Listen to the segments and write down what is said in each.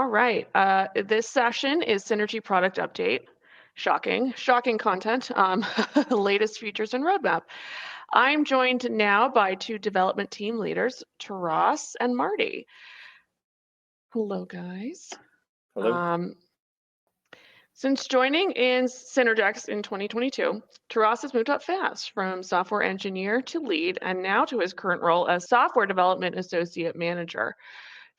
All right. This session is Synergy Product Update. Shocking content. Latest features and roadmap. I'm joined now by two development team leaders, Taras and Marty. Hello, guys. Hello. Since joining in Synergex in 2022, Taras has moved up fast from software engineer to lead and now to his current role as software development associate manager.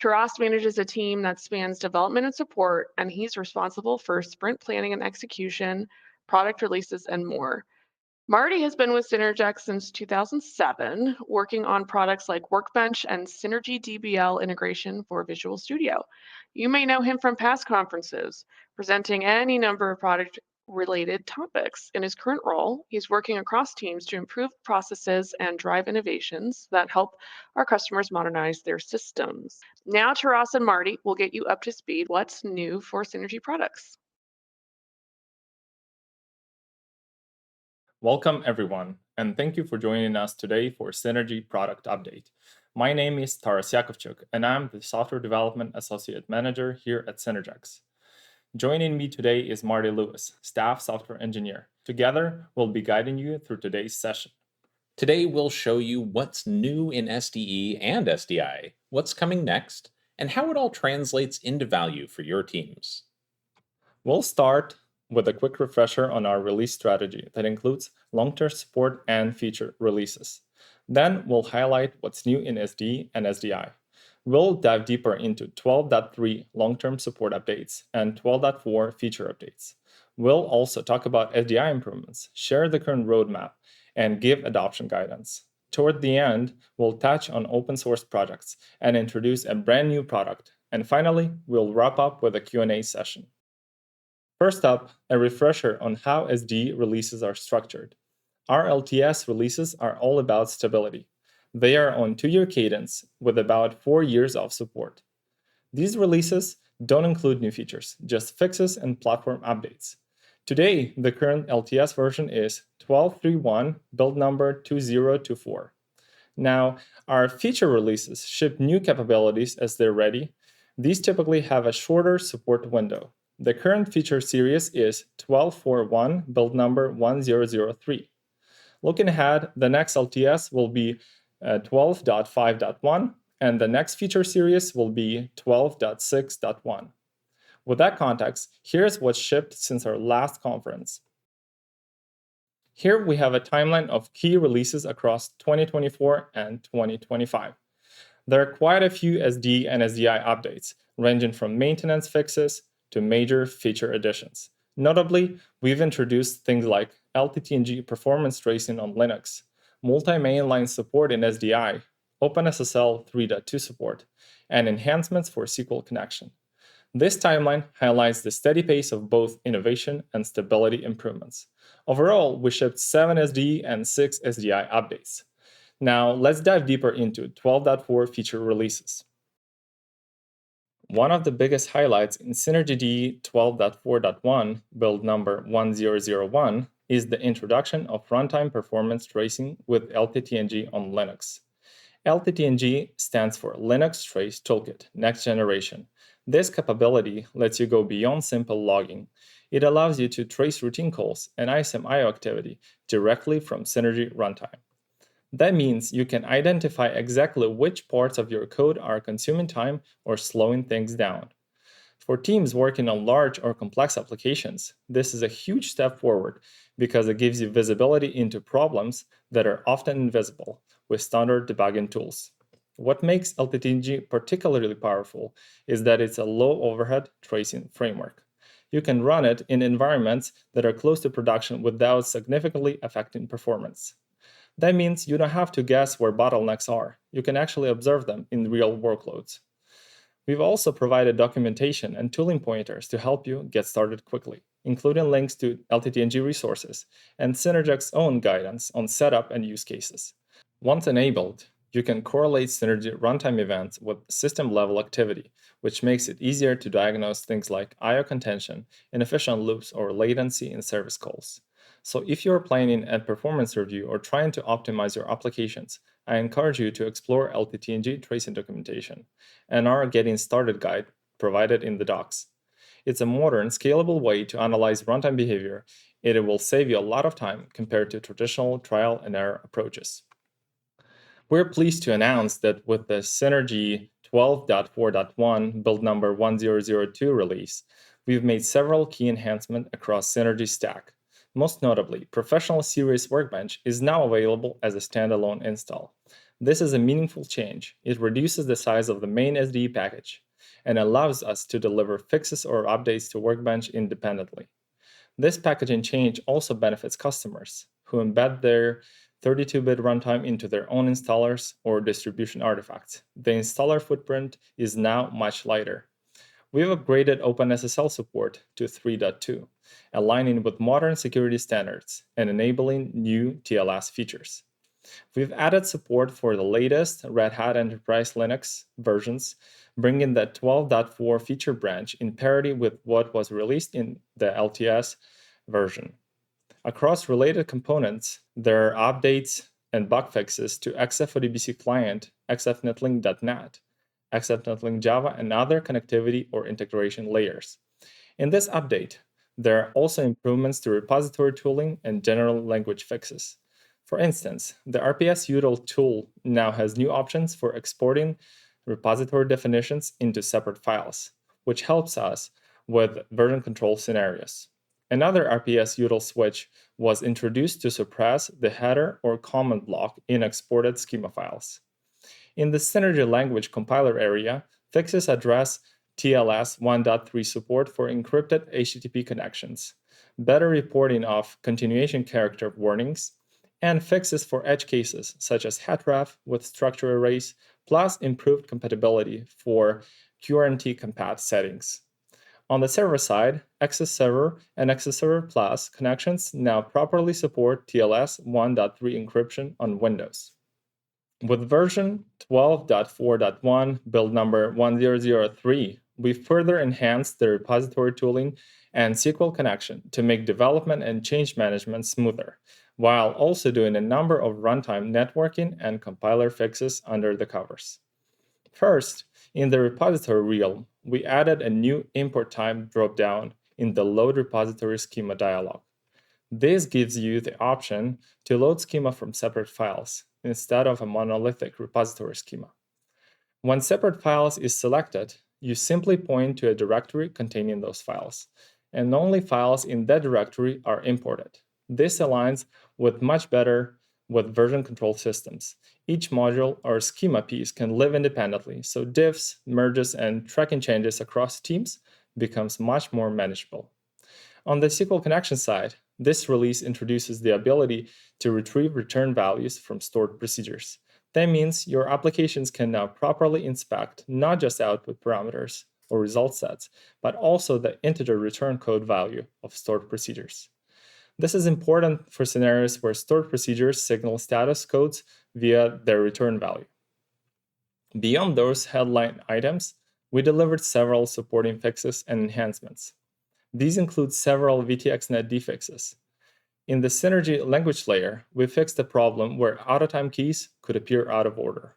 Taras manages a team that spans development and support, and he's responsible for sprint planning and execution, product releases, and more. Marty has been with Synergex since 2007, working on products like Workbench and Synergy DBL Integration for Visual Studio. You may know him from past conferences, presenting any number of product related topics. In his current role, he's working across teams to improve processes and drive innovations that help our customers modernize their systems. Now, Taras and Marty will get you up to speed. What's new for Synergy products? Welcome, everyone, and thank you for joining us today for Synergy Product Update. My name is Taras Yakovchuk, and I'm the Software Development Associate Manager here at Synergex. Joining me today is Marty Lewis, Staff Software Engineer. Together, we'll be guiding you through today's session. Today, we'll show you what's new in SDE and SDI, what's coming next, and how it all translates into value for your teams. We'll start with a quick refresher on our release strategy that includes long-term support and feature releases. Then we'll highlight what's new in SDE and SDI. We'll dive deeper into 12.3 long-term support updates and 12.4 feature updates. We'll also talk about SDI improvements, share the current roadmap, and give adoption guidance. Toward the end, we'll touch on open source projects and introduce a brand new product. And finally, we'll wrap up with a Q&A session. First up, a refresher on how SDE releases are structured. Our LTS releases are all about stability. They are on 2-year cadence with about 4 years of support. These releases don't include new features, just fixes and platform updates. Today, the current LTS version is 12.3.1, build number 2024. Now, our feature releases ship new capabilities as they're ready. These typically have a shorter support window. The current feature series is 12.4.1, build number 1003. Looking ahead, the next LTS will be 12.5.1, and the next feature series will be 12.6.1. With that context, here's what's shipped since our last conference. Here we have a timeline of key releases across 2024 and 2025. There are quite a few SD and SDI updates, ranging from maintenance fixes to major feature additions. Notably, we've introduced things like LTTng performance tracing on Linux, multi-mainline support in SDI, OpenSSL 3.2 support, and enhancements for SQL connection. This timeline highlights the steady pace of both innovation and stability improvements. Overall, we shipped 7 SDE and 6 SDI updates. Now, let's dive deeper into 12.4 feature releases. One of the biggest highlights in Synergy DE 12.4.1, build number 1001, is the introduction of runtime performance tracing with LTTng on Linux. LTTng stands for Linux Trace Toolkit Next Generation. This capability lets you go beyond simple logging. It allows you to trace routine calls and ISM IO activity directly from Synergy runtime. That means you can identify exactly which parts of your code are consuming time or slowing things down. For teams working on large or complex applications, this is a huge step forward because it gives you visibility into problems that are often invisible with standard debugging tools. What makes LTTng particularly powerful is that it's a low-overhead tracing framework. You can run it in environments that are close to production without significantly affecting performance. That means you don't have to guess where bottlenecks are. You can actually observe them in real workloads. We've also provided documentation and tooling pointers to help you get started quickly, including links to LTTng resources and Synergex's own guidance on setup and use cases. Once enabled, you can correlate Synergy runtime events with system-level activity, which makes it easier to diagnose things like I/O contention, inefficient loops, or latency in service calls. So if you're planning a performance review or trying to optimize your applications, I encourage you to explore LTTng tracing documentation and our Getting Started guide provided in the docs. It's a modern, scalable way to analyze runtime behavior, and it will save you a lot of time compared to traditional trial and error approaches. We're pleased to announce that with the Synergy 12.4.1 build number 1002 release, we've made several key enhancements across Synergy stack. Most notably, Professional Series Workbench is now available as a standalone install. This is a meaningful change. It reduces the size of the main SDE package and allows us to deliver fixes or updates to Workbench independently. This packaging change also benefits customers who embed their 32-bit runtime into their own installers or distribution artifacts. The installer footprint is now much lighter. We've upgraded OpenSSL support to 3.2, aligning with modern security standards and enabling new TLS features. We've added support for the latest Red Hat Enterprise Linux versions, bringing the 12.4 feature branch in parity with what was released in the LTS version. Across related components, there are updates and bug fixes to XF-ODBC client, XFNetlink.net, XFNetlink Java, and other connectivity or integration layers. In this update, there are also improvements to repository tooling and general language fixes. For instance, the RPS util tool now has new options for exporting repository definitions into separate files, which helps us with version control scenarios. Another RPS util switch was introduced to suppress the header or comment block in exported schema files. In the Synergy language compiler area, fixes address TLS 1.3 support for encrypted HTTP connections, better reporting of continuation character warnings, and fixes for edge cases such as href with structure arrays, plus improved compatibility for QRT compat settings. On the server side, Access Server and Access Server Plus connections now properly support TLS 1.3 encryption on Windows. With version 12.4.1 build number 1003, we further enhanced the repository tooling and SQL connection to make development and change management smoother, while also doing a number of runtime networking and compiler fixes under the covers. First, in the repository realm, we added a new import time dropdown in the Load Repository Schema dialog. This gives you the option to load schema from separate files instead of a monolithic repository schema. When separate files is selected, you simply point to a directory containing those files, and only files in that directory are imported. This aligns much better with version control systems. Each module or schema piece can live independently, so diffs, merges, and tracking changes across teams becomes much more manageable. On the SQL connection side, this release introduces the ability to retrieve return values from stored procedures. That means your applications can now properly inspect not just output parameters or result sets, but also the integer return code value of stored procedures. This is important for scenarios where stored procedures signal status codes via their return value. Beyond those headline items, we delivered several supporting fixes and enhancements. These include several VTXNet fixes. In the Synergy language layer, we fixed the problem where out-of-time keys could appear out of order.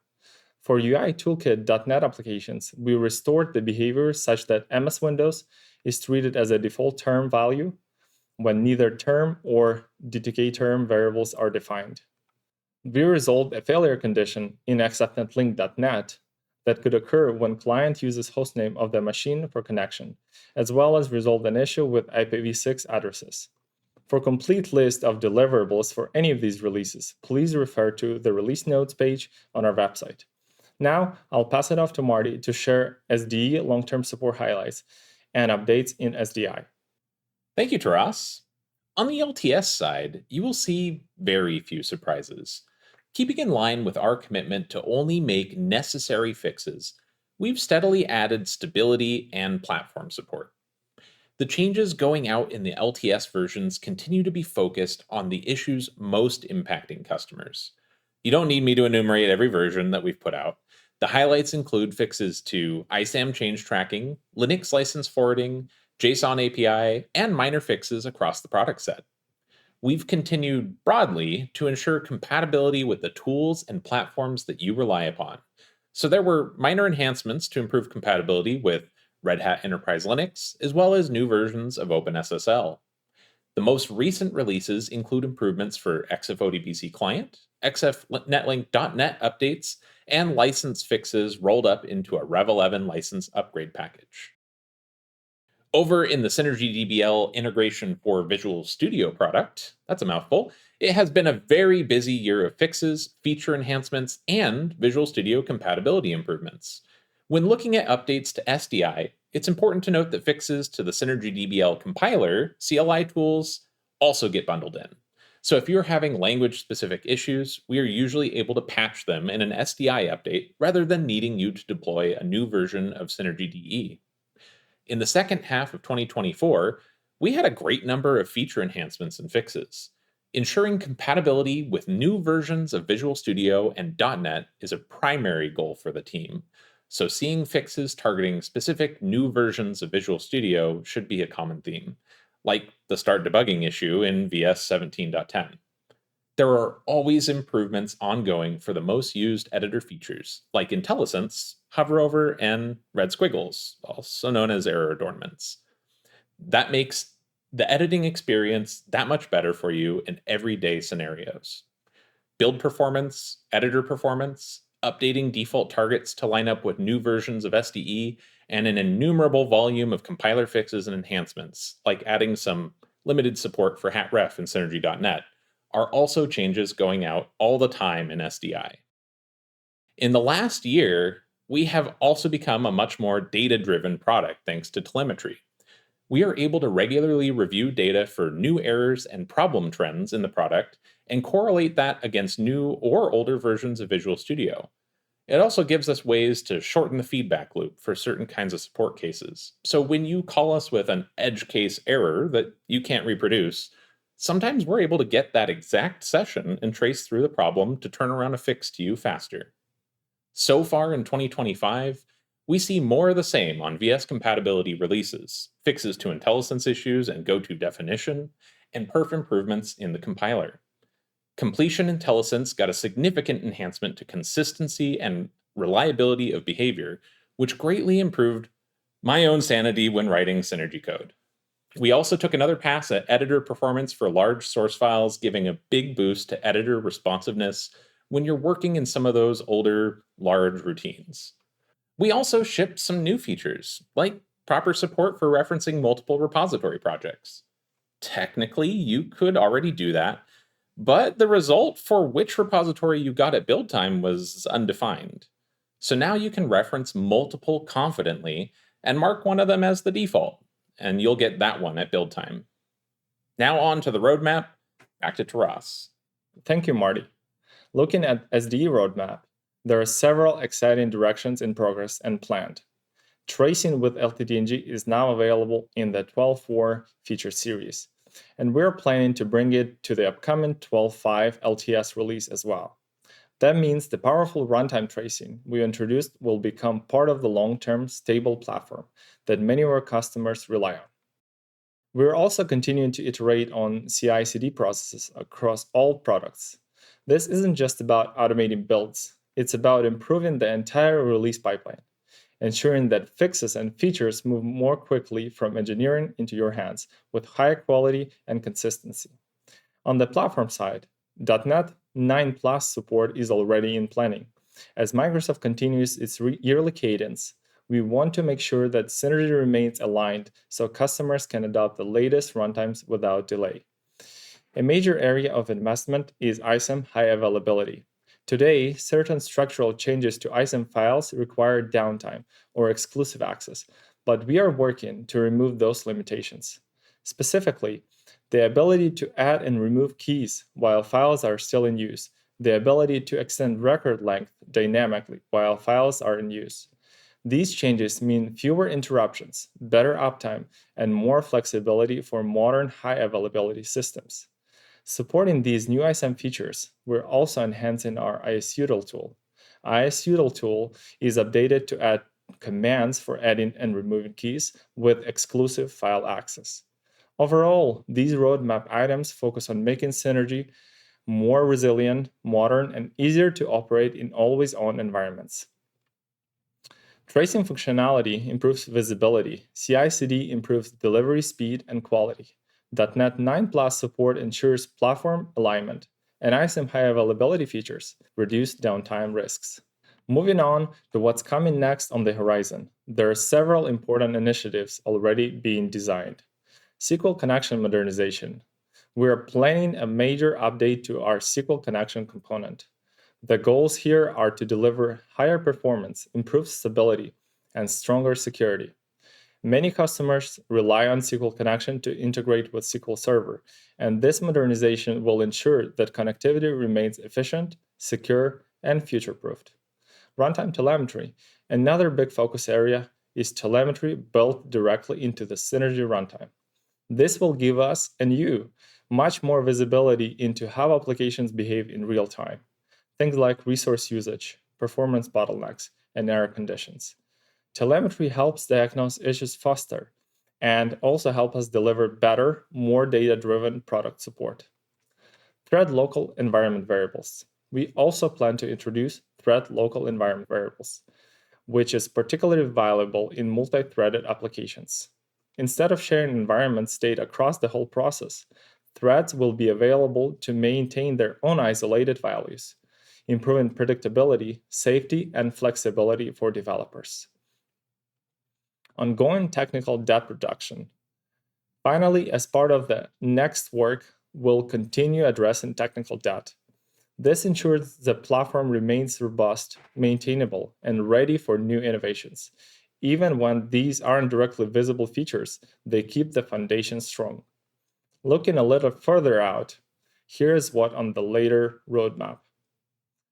For UI Toolkit.NET applications, we restored the behavior such that MS Windows is treated as a default term value when neither term or DTK term variables are defined. We resolved a failure condition in XFNetlink.net that could occur when client uses hostname of the machine for connection, as well as resolved an issue with IPv6 addresses. For a complete list of deliverables for any of these releases, please refer to the release notes page on our website. Now, I'll pass it off to Marty to share SDE long-term support highlights and updates in SDI. Thank you, Taras. On the LTS side, you will see very few surprises. Keeping in line with our commitment to only make necessary fixes, we've steadily added stability and platform support. The changes going out in the LTS versions continue to be focused on the issues most impacting customers. You don't need me to enumerate every version that we've put out. The highlights include fixes to ISAM change tracking, Linux license forwarding, JSON API, and minor fixes across the product set. We've continued broadly to ensure compatibility with the tools and platforms that you rely upon. So there were minor enhancements to improve compatibility with Red Hat Enterprise Linux, as well as new versions of OpenSSL. The most recent releases include improvements for XFODBC client, XFNetlink.net updates, and license fixes rolled up into a Rev 11 license upgrade package. Over in the Synergy DBL Integration for Visual Studio product, that's a mouthful, it has been a very busy year of fixes, feature enhancements, and Visual Studio compatibility improvements. When looking at updates to SDI, it's important to note that fixes to the Synergy DBL compiler, CLI tools, also get bundled in. So if you're having language-specific issues, we are usually able to patch them in an SDI update rather than needing you to deploy a new version of Synergy DE. In the second half of 2024, we had a great number of feature enhancements and fixes. Ensuring compatibility with new versions of Visual Studio and .NET is a primary goal for the team, so seeing fixes targeting specific new versions of Visual Studio should be a common theme, like the start debugging issue in VS 17.10. There are always improvements ongoing for the most used editor features, like IntelliSense, hover over, and red squiggles, also known as error adornments. That makes the editing experience that much better for you in everyday scenarios. Build performance, editor performance, updating default targets to line up with new versions of SDE, and an innumerable volume of compiler fixes and enhancements, like adding some limited support for hatref in Synergy.net, are also changes going out all the time in SDI. In the last year, we have also become a much more data-driven product thanks to telemetry. We are able to regularly review data for new errors and problem trends in the product and correlate that against new or older versions of Visual Studio. It also gives us ways to shorten the feedback loop for certain kinds of support cases. So when you call us with an edge case error that you can't reproduce, sometimes we're able to get that exact session and trace through the problem to turn around a fix to you faster. So far in 2025, we see more of the same on VS compatibility releases, fixes to IntelliSense issues and go-to definition, and perf improvements in the compiler. Completion IntelliSense got a significant enhancement to consistency and reliability of behavior, which greatly improved my own sanity when writing Synergy code. We also took another pass at editor performance for large source files, giving a big boost to editor responsiveness when you're working in some of those older, large routines. We also shipped some new features, like proper support for referencing multiple repository projects. Technically, you could already do that, but the result for which repository you got at build time was undefined. So now you can reference multiple confidently and mark one of them as the default, and you'll get that one at build time. Now on to the roadmap, back to Taras. Thank you, Marty. Looking at SDE roadmap, there are several exciting directions in progress and planned. Tracing with LTTng is now available in the 12.4 feature series, and we're planning to bring it to the upcoming 12.5 LTS release as well. That means the powerful runtime tracing we introduced will become part of the long-term stable platform that many of our customers rely on. We're also continuing to iterate on CI/CD processes across all products. This isn't just about automating builds, it's about improving the entire release pipeline, ensuring that fixes and features move more quickly from engineering into your hands with higher quality and consistency. On the platform side, .NET 9+ support is already in planning. As Microsoft continues its yearly cadence, we want to make sure that Synergy remains aligned so customers can adopt the latest runtimes without delay. A major area of investment is ISAM high availability. Today, certain structural changes to ISAM files require downtime or exclusive access, but we are working to remove those limitations. Specifically, the ability to add and remove keys while files are still in use, the ability to extend record length dynamically while files are in use. These changes mean fewer interruptions, better uptime, and more flexibility for modern high availability systems. Supporting these new ISAM features, we're also enhancing our ISUtl tool. ISUtl tool is updated to add commands for adding and removing keys with exclusive file access. Overall, these roadmap items focus on making Synergy more resilient, modern, and easier to operate in always-on environments. Tracing functionality improves visibility, CI/CD improves delivery speed and quality. .NET 9 Plus support ensures platform alignment, and ISAM high availability features reduce downtime risks. Moving on to what's coming next on the horizon, there are several important initiatives already being designed. SQL connection modernization. We are planning a major update to our SQL connection component. The goals here are to deliver higher performance, improved stability, and stronger security. Many customers rely on SQL connection to integrate with SQL Server, and this modernization will ensure that connectivity remains efficient, secure, and future-proofed. Runtime telemetry. Another big focus area is telemetry built directly into the Synergy runtime. This will give us and you much more visibility into how applications behave in real time. Things like resource usage, performance bottlenecks, and error conditions. Telemetry helps diagnose issues faster and also help us deliver better, more data-driven product support. Thread local environment variables. We also plan to introduce thread local environment variables, which is particularly valuable in multi-threaded applications. Instead of sharing environment state across the whole process, threads will be available to maintain their own isolated values, improving predictability, safety, and flexibility for developers. Ongoing technical debt reduction. Finally, as part of the next work, we'll continue addressing technical debt. This ensures the platform remains robust, maintainable, and ready for new innovations. Even when these aren't directly visible features, they keep the foundation strong. Looking a little further out, here's what on the later roadmap.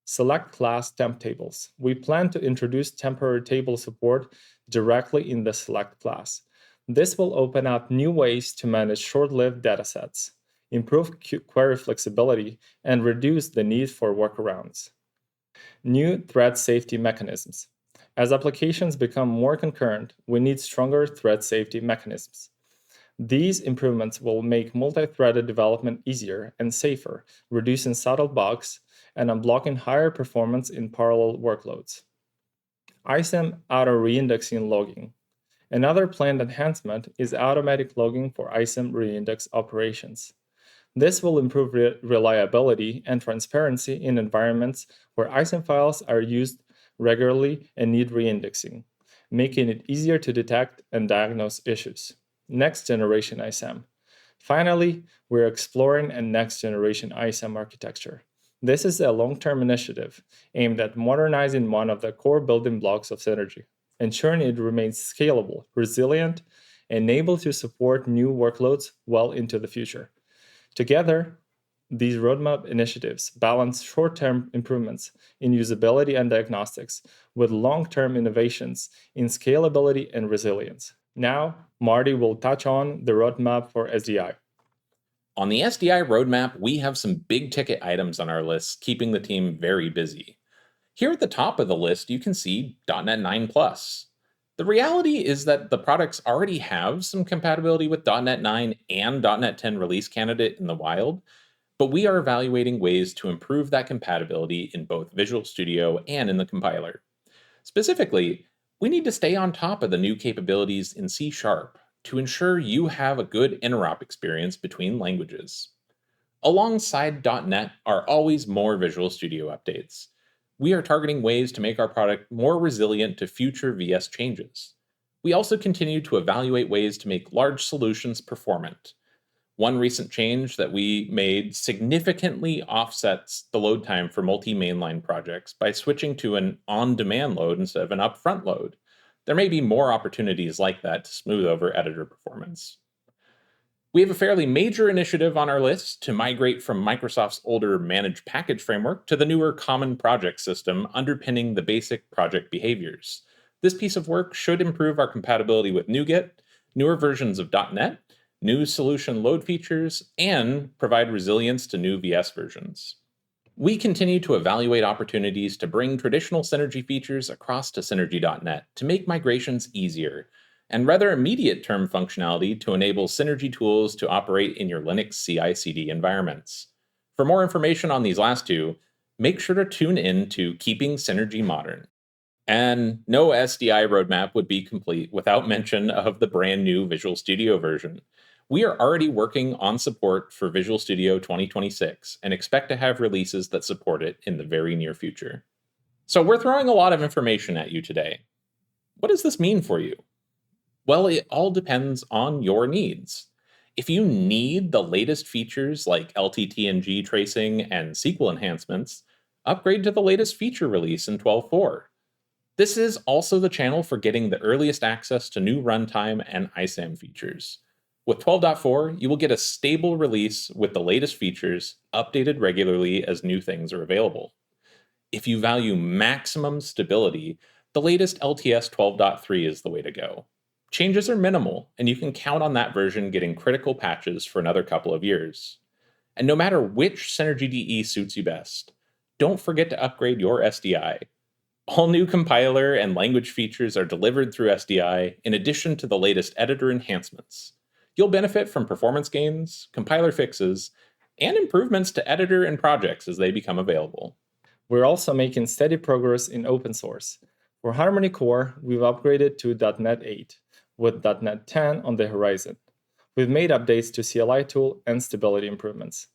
Select class temp tables. We plan to introduce temporary table support directly in the select class. This will open up new ways to manage short-lived datasets, improve query flexibility, and reduce the need for workarounds. New thread safety mechanisms. As applications become more concurrent, we need stronger thread safety mechanisms. These improvements will make multi-threaded development easier and safer, reducing subtle bugs and unblocking higher performance in parallel workloads. ISAM auto-reindexing logging. Another planned enhancement is automatic logging for ISAM reindex operations. This will improve reliability and transparency in environments where ISAM files are used regularly and need reindexing, making it easier to detect and diagnose issues. Next generation ISAM. Finally, we're exploring a next generation ISAM architecture. This is a long-term initiative aimed at modernizing one of the core building blocks of Synergy, ensuring it remains scalable, resilient, and able to support new workloads well into the future. Together, these roadmap initiatives balance short-term improvements in usability and diagnostics with long-term innovations in scalability and resilience. Now, Marty will touch on the roadmap for SDI. On the SDI roadmap, we have some big ticket items on our list, keeping the team very busy. Here at the top of the list, you can see .NET 9 Plus. The reality is that the products already have some compatibility with .NET 9 and .NET 10 release candidate in the wild, but we are evaluating ways to improve that compatibility in both Visual Studio and in the compiler. Specifically, we need to stay on top of the new capabilities in C# to ensure you have a good interop experience between languages. Alongside .NET are always more Visual Studio updates. We are targeting ways to make our product more resilient to future VS changes. We also continue to evaluate ways to make large solutions performant. One recent change that we made significantly offsets the load time for multi-mainline projects by switching to an on-demand load instead of an upfront load. There may be more opportunities like that to smooth over editor performance. We have a fairly major initiative on our list to migrate from Microsoft's older managed package framework to the newer common project system underpinning the basic project behaviors. This piece of work should improve our compatibility with NuGet, newer versions of .NET, new solution load features, and provide resilience to new VS versions. We continue to evaluate opportunities to bring traditional Synergy features across to Synergy.net to make migrations easier, and rather immediate term functionality to enable Synergy tools to operate in your Linux CI/CD environments. For more information on these last two, make sure to tune in to Keeping Synergy Modern. And no SDI roadmap would be complete without mention of the brand new Visual Studio version. We are already working on support for Visual Studio 2026 and expect to have releases that support it in the very near future. So we're throwing a lot of information at you today. What does this mean for you? Well, it all depends on your needs. If you need the latest features like LTTng tracing and SQL enhancements, upgrade to the latest feature release in 12.4. This is also the channel for getting the earliest access to new runtime and ISAM features. With 12.4, you will get a stable release with the latest features, updated regularly as new things are available. If you value maximum stability, the latest LTS 12.3 is the way to go. Changes are minimal, and you can count on that version getting critical patches for another couple of years. And no matter which Synergy DE suits you best, don't forget to upgrade your SDI. All new compiler and language features are delivered through SDI in addition to the latest editor enhancements. You'll benefit from performance gains, compiler fixes, and improvements to editor and projects as they become available. We're also making steady progress in open source. For Harmony Core, we've upgraded to .NET 8, with .NET 10 on the horizon. We've made updates to CLI tool and stability improvements.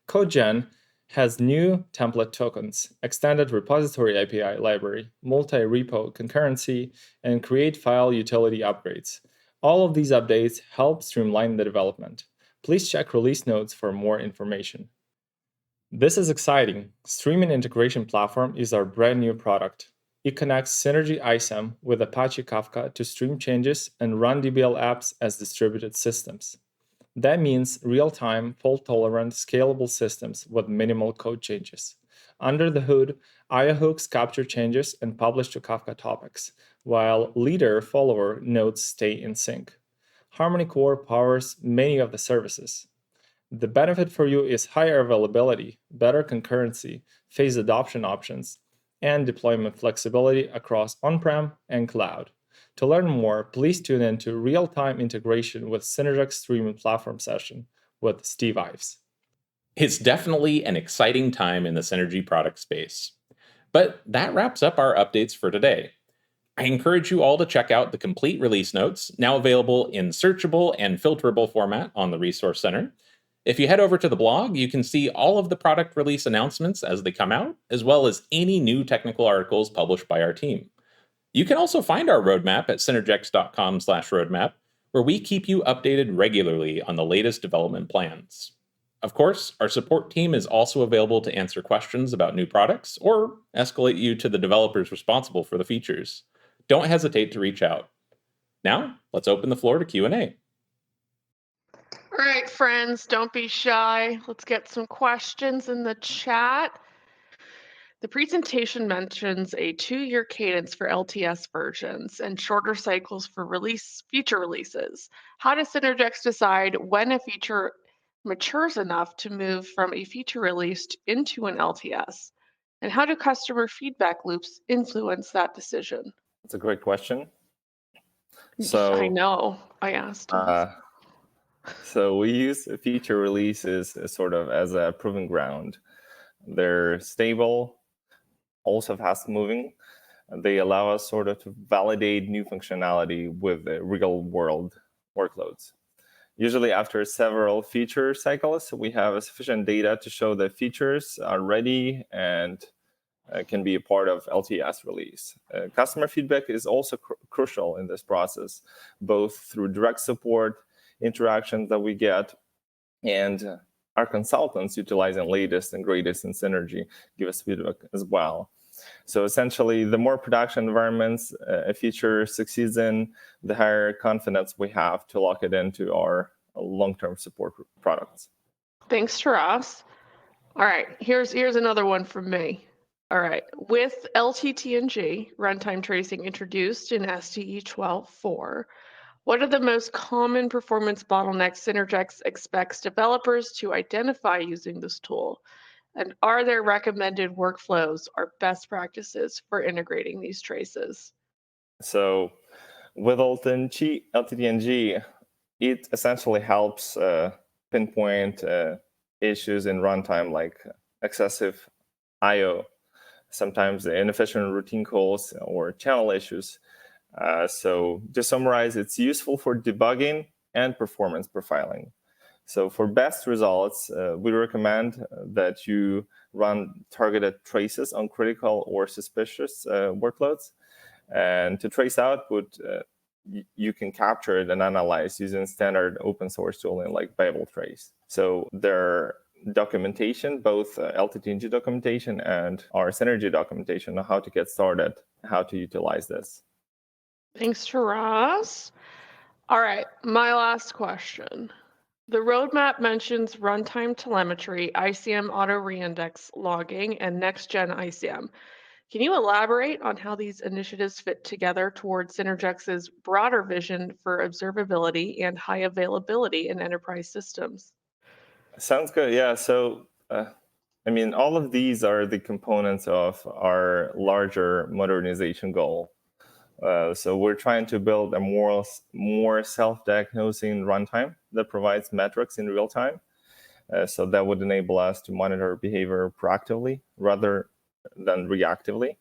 CodeGen has new template tokens, extended repository API library, multi-repo concurrency, and create file utility upgrades. All of these updates help streamline the development. Please check release notes for more information. This is exciting. Streaming Integration Platform is our brand new product. It connects Synergy ISAM with Apache Kafka to stream changes and run DBL apps as distributed systems. That means real-time, fault-tolerant, scalable systems with minimal code changes. Under the hood, IO hooks capture changes and publish to Kafka topics, while leader-follower nodes stay in sync. Harmony Core powers many of the services. The benefit for you is higher availability, better concurrency, phase adoption options, and deployment flexibility across on-prem and cloud. To learn more, please tune in to Real-Time Integration with Synergex Streaming Platform session with Steve Ives. It's definitely an exciting time in the Synergy product space. But that wraps up our updates for today. I encourage you all to check out the complete release notes, now available in searchable and filterable format on the Resource Center. If you head over to the blog, you can see all of the product release announcements as they come out, as well as any new technical articles published by our team. You can also find our roadmap at synergex.com/roadmap, where we keep you updated regularly on the latest development plans. Of course, our support team is also available to answer questions about new products or escalate you to the developers responsible for the features. Don't hesitate to reach out. Now, let's open the floor to Q&A. All right, friends, don't be shy. Let's get some questions in the chat. The presentation mentions a 2-year cadence for LTS versions and shorter cycles for feature releases. How does Synergex decide when a feature matures enough to move from a feature release into an LTS? And how do customer feedback loops influence that decision? That's a great question. I know, I asked. So we use feature releases sort of as a proving ground. They're stable, also fast moving. They allow us sort of to validate new functionality with real world workloads. Usually after several feature cycles, we have sufficient data to show that features are ready and can be a part of LTS release. Customer feedback is also crucial in this process, both through direct support, interactions that we get, and our consultants utilizing latest and greatest in Synergy give us feedback as well. So essentially, the more production environments a feature succeeds in, the higher confidence we have to lock it into our long-term support products. Thanks, Taras. All right, here's another one from me. All right, with LTTng runtime tracing introduced in SDE 12.4, what are the most common performance bottlenecks Synergex expects developers to identify using this tool? And are there recommended workflows or best practices for integrating these traces? So with LTTng, it essentially helps pinpoint issues in runtime like excessive I/O. sometimes inefficient routine calls or channel issues. So to summarize, it's useful for debugging and performance profiling. So for best results, we recommend that you run targeted traces on critical or suspicious workloads. And to trace output, you can capture it and analyze using standard open source tooling like Babel Trace. So their documentation, both LTTng documentation and our Synergy documentation on how to get started, how to utilize this. Thanks, Taras. All right, my last question. The roadmap mentions runtime telemetry, ICM auto reindex logging, and next-gen ICM. Can you elaborate on how these initiatives fit together towards Synergex's broader vision for observability and high availability in enterprise systems? Sounds good. Yeah. So, all of these are the components of our larger modernization goal. So we're trying to build a more self-diagnosing runtime that provides metrics in real time. So that would enable us to monitor behavior proactively rather than reactively.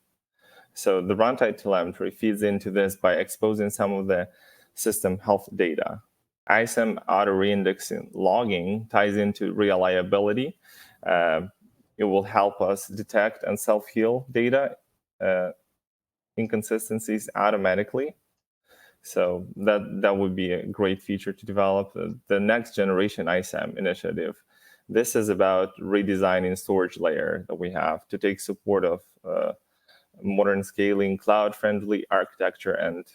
So the runtime telemetry feeds into this by exposing some of the system health data. ISM auto-reindexing logging ties into reliability. It will help us detect and self-heal data inconsistencies automatically. So that would be a great feature to develop. The next generation ISAM initiative. This is about redesigning storage layer that we have to take support of modern scaling, cloud-friendly architecture, and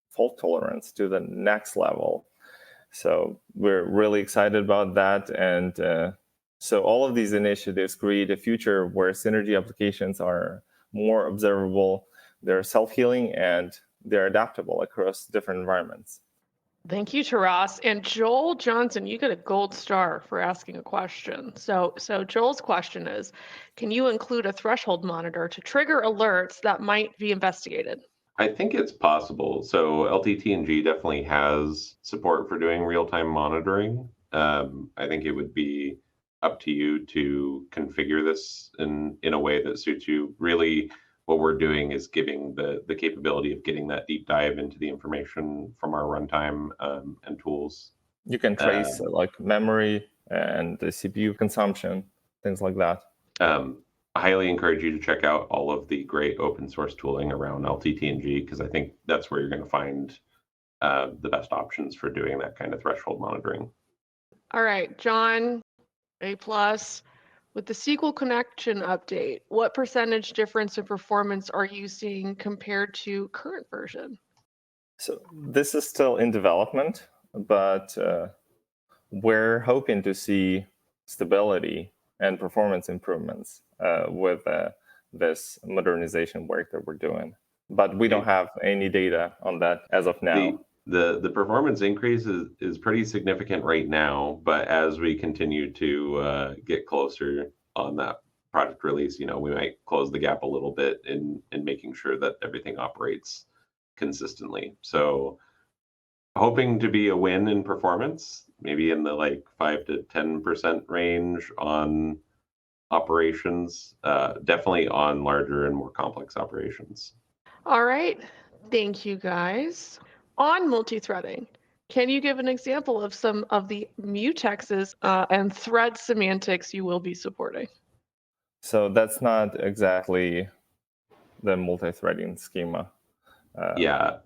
fault tolerance to the next level. So we're really excited about that. And so all of these initiatives create a future where Synergy applications are more observable, they're self-healing, and they're adaptable across different environments. Thank you, Taras. And Joel Johnson, you get a gold star for asking a question. So Joel's question is, can you include a threshold monitor to trigger alerts that might be investigated? I think it's possible. So LTTng definitely has support for doing real-time monitoring. I think it would be up to you to configure this in a way that suits you. Really, what we're doing is giving the capability of getting that deep dive into the information from our runtime and tools. You can trace like memory and the CPU consumption, things like that. I highly encourage you to check out all of the great open source tooling around LTTng, because I think that's where you're going to find the best options for doing that kind of threshold monitoring. All right, John, A+. With the SQL connection update, what percentage difference in performance are you seeing compared to current version? So this is still in development, but we're hoping to see stability and performance improvements with this modernization work that we're doing. But we don't have any data on that as of now. The performance increase is pretty significant right now, but as we continue to get closer on that product release, we might close the gap a little bit in making sure that everything operates consistently. So hoping to be a win in performance, maybe in the 5 to 10% range on operations, definitely on larger and more complex operations. All right, thank you guys. On multi-threading, can you give an example of some of the mutexes and thread semantics you will be supporting? So that's not exactly the multi-threading schema. Yeah,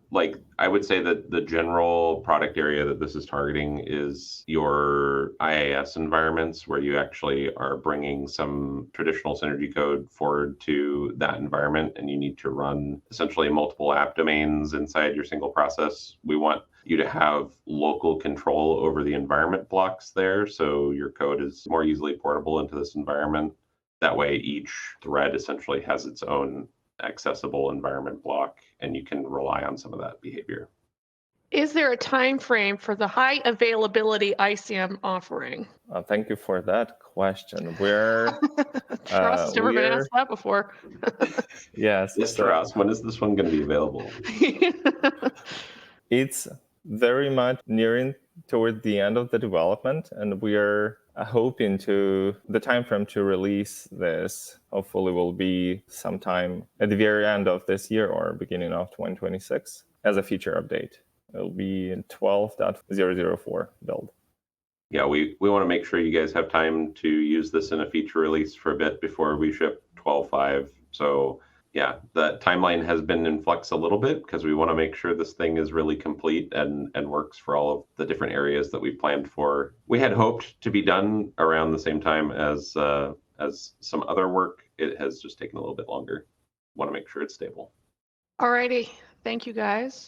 I would say that the general product area that this is targeting is your IaaS environments, where you actually are bringing some traditional Synergy code forward to that environment, and you need to run essentially multiple app domains inside your single process. We want you to have local control over the environment blocks there, so your code is more easily portable into this environment. That way, each thread essentially has its own accessible environment block, and you can rely on some of that behavior. Is there a time frame for the high availability ICM offering? Thank you for that question. We're Trust has never been asked that before. Yes. Yes, Taras, when is this one going to be available? It's very much nearing toward the end of the development, and we are hoping to the time frame to release this hopefully will be sometime at the very end of this year or beginning of 2026 as a feature update. It'll be in 12.004 build. Yeah, we want to make sure you guys have time to use this in a feature release for a bit before we ship 12.5. So yeah, the timeline has been in flux a little bit because we want to make sure this thing is really complete and works for all of the different areas that we planned for. We had hoped to be done around the same time as some other work. It has just taken a little bit longer. Want to make sure it's stable. Alrighty. Thank you guys.